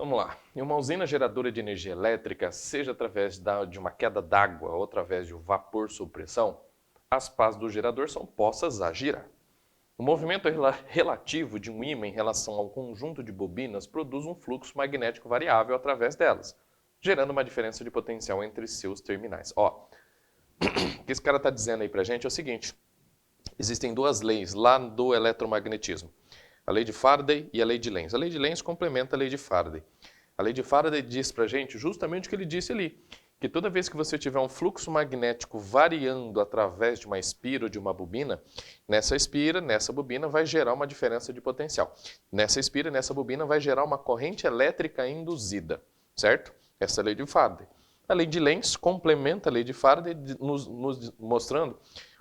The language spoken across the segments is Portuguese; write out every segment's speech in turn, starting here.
Vamos lá. Em uma usina geradora de energia elétrica, seja através de uma queda d'água ou através de um vapor sob pressão, as pás do gerador são postas a girar. O movimento relativo de um ímã em relação ao conjunto de bobinas produz um fluxo magnético variável através delas, gerando uma diferença de potencial entre seus terminais. Ó, o que esse cara está dizendo aí pra gente é o seguinte: existem duas leis lá do eletromagnetismo. A lei de Faraday e a lei de Lenz. A lei de Lenz complementa a lei de Faraday. A lei de Faraday diz pra gente justamente o que ele disse ali, que toda vez que você tiver um fluxo magnético variando através de uma espira ou de uma bobina, nessa espira, nessa bobina, vai gerar uma diferença de potencial. Nessa espira, nessa bobina, vai gerar uma corrente elétrica induzida, certo? Essa é a lei de Faraday. A lei de Lenz complementa a lei de Faraday, nos mostrando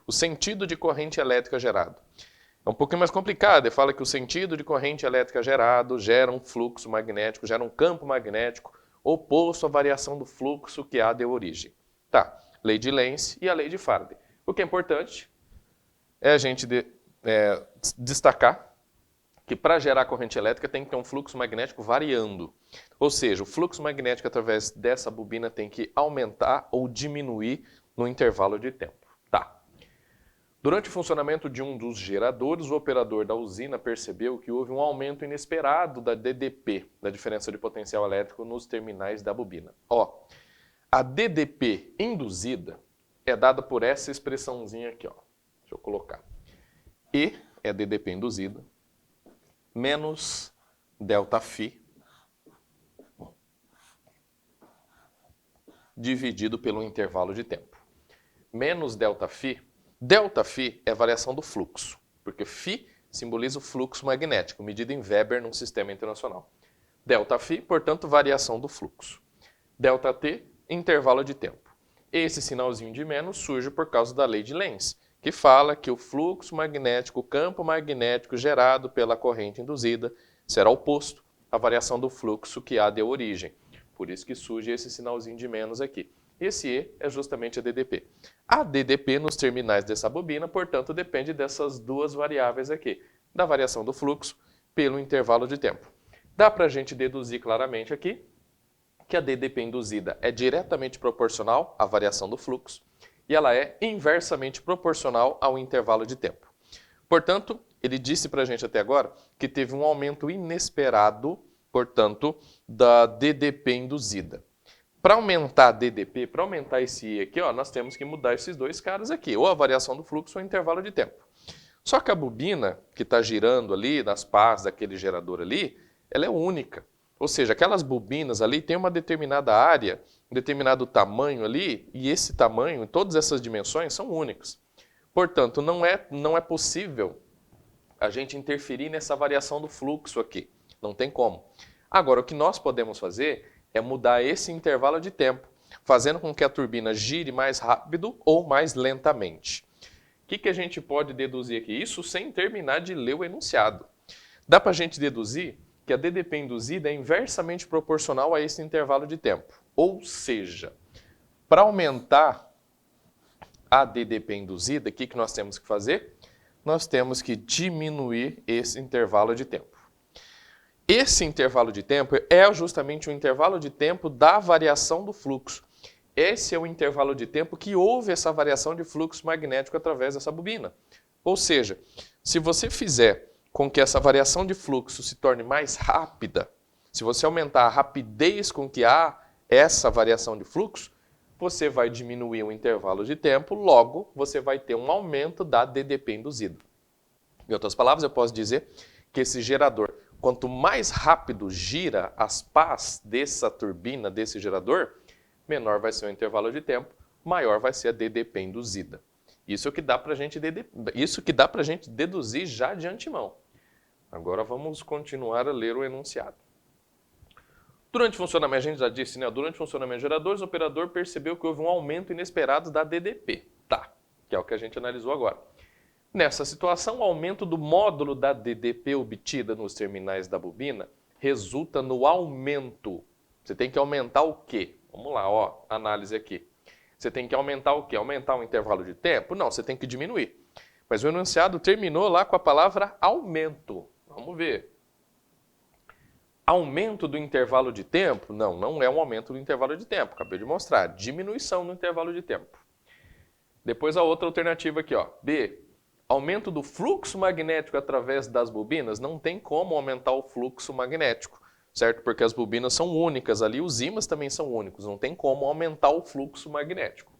o sentido de corrente elétrica gerado. É um pouquinho mais complicado, ele fala que o sentido de corrente elétrica gerado gera um fluxo magnético, gera um campo magnético oposto à variação do fluxo que A deu origem. Tá, lei de Lenz e a lei de Faraday. O que é importante é a gente destacar que para gerar corrente elétrica tem que ter um fluxo magnético variando. Ou seja, o fluxo magnético através dessa bobina tem que aumentar ou diminuir no intervalo de tempo. Tá. Durante o funcionamento de um dos geradores, o operador da usina percebeu que houve um aumento inesperado da DDP, da diferença de potencial elétrico, nos terminais da bobina. Ó, a DDP induzida é dada por essa expressãozinha aqui, ó. Deixa eu colocar. E é DDP induzida menos ΔΦ dividido pelo intervalo de tempo. Menos ΔΦ. ΔΦ é a variação do fluxo, porque Φ simboliza o fluxo magnético, medido em Weber num sistema internacional. ΔΦ, portanto, variação do fluxo. ΔT, intervalo de tempo. Esse sinalzinho de menos surge por causa da lei de Lenz, que fala que o fluxo magnético, o campo magnético gerado pela corrente induzida será oposto à variação do fluxo que A deu origem. Por isso que surge esse sinalzinho de menos aqui. Esse E é justamente a DDP. A DDP nos terminais dessa bobina, portanto, depende dessas duas variáveis aqui, da variação do fluxo pelo intervalo de tempo. Dá para a gente deduzir claramente aqui que a DDP induzida é diretamente proporcional à variação do fluxo e ela é inversamente proporcional ao intervalo de tempo. Portanto, ele disse para a gente até agora que teve um aumento inesperado, portanto, da DDP induzida. Para aumentar a DDP, para aumentar esse I aqui, ó, nós temos que mudar esses dois caras aqui, ou a variação do fluxo ou o intervalo de tempo. Só que a bobina que está girando ali, nas pás daquele gerador ali, ela é única. Ou seja, aquelas bobinas ali têm uma determinada área, um determinado tamanho ali, e esse tamanho, todas essas dimensões, são únicas. Portanto, não é possível a gente interferir nessa variação do fluxo aqui. Não tem como. Agora, o que nós podemos fazer é mudar esse intervalo de tempo, fazendo com que a turbina gire mais rápido ou mais lentamente. O que a gente pode deduzir aqui? Isso sem terminar de ler o enunciado. Dá para a gente deduzir que a DDP induzida é inversamente proporcional a esse intervalo de tempo. Ou seja, para aumentar a DDP induzida, o que nós temos que fazer? Nós temos que diminuir esse intervalo de tempo. Esse intervalo de tempo é justamente o intervalo de tempo da variação do fluxo. Esse é o intervalo de tempo que houve essa variação de fluxo magnético através dessa bobina. Ou seja, se você fizer com que essa variação de fluxo se torne mais rápida, se você aumentar a rapidez com que há essa variação de fluxo, você vai diminuir o intervalo de tempo, logo você vai ter um aumento da DDP induzida. Em outras palavras, eu posso dizer que esse gerador, quanto mais rápido gira as pás dessa turbina, desse gerador, menor vai ser o intervalo de tempo, maior vai ser a DDP induzida. Isso que dá para a gente deduzir já de antemão. Agora vamos continuar a ler o enunciado. Durante o funcionamento, a gente já disse, né? Durante o funcionamento de geradores, o operador percebeu que houve um aumento inesperado da DDP. Tá, que é o que a gente analisou agora. Nessa situação, o aumento do módulo da DDP obtida nos terminais da bobina resulta no aumento. Você tem que aumentar o quê? Vamos lá, ó, análise aqui. Você tem que aumentar o quê? Aumentar o intervalo de tempo? Não, você tem que diminuir. Mas o enunciado terminou lá com a palavra aumento. Vamos ver. Aumento do intervalo de tempo? Não, não é um aumento do intervalo de tempo. Acabei de mostrar. Diminuição do intervalo de tempo. Depois a outra alternativa aqui, ó. B. Aumento do fluxo magnético através das bobinas? Não tem como aumentar o fluxo magnético, certo? Porque as bobinas são únicas ali, os ímãs também são únicos. Não tem como aumentar o fluxo magnético.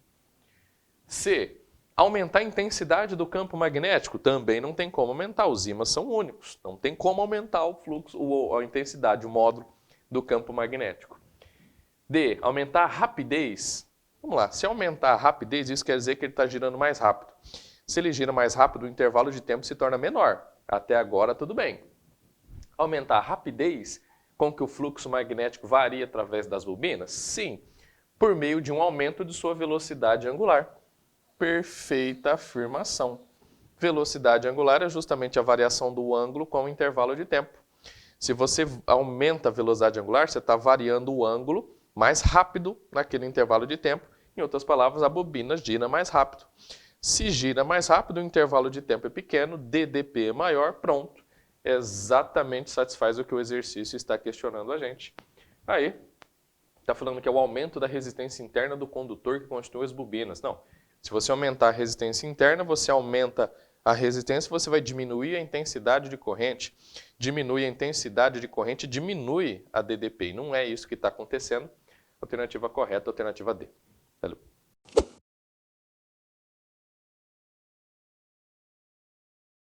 C. Aumentar a intensidade do campo magnético? Também não tem como aumentar, os ímãs são únicos. Não tem como aumentar o fluxo, a intensidade, o módulo do campo magnético. D. Aumentar a rapidez? Vamos lá, se aumentar a rapidez, isso quer dizer que ele está girando mais rápido. Se ele gira mais rápido, o intervalo de tempo se torna menor. Até agora, tudo bem. Aumentar a rapidez com que o fluxo magnético varia através das bobinas? Sim, por meio de um aumento de sua velocidade angular. Perfeita afirmação. Velocidade angular é justamente a variação do ângulo com o intervalo de tempo. Se você aumenta a velocidade angular, você está variando o ângulo mais rápido naquele intervalo de tempo. Em outras palavras, a bobina gira mais rápido. Se gira mais rápido, o intervalo de tempo é pequeno, DDP é maior, pronto. Exatamente satisfaz o que o exercício está questionando a gente. Aí, está falando que é o aumento da resistência interna do condutor que constitui as bobinas. Não, se você aumentar a resistência interna, você aumenta a resistência, você vai diminuir a intensidade de corrente. Diminui a intensidade de corrente, diminui a DDP. E não é isso que está acontecendo. Alternativa correta, alternativa D. Valeu.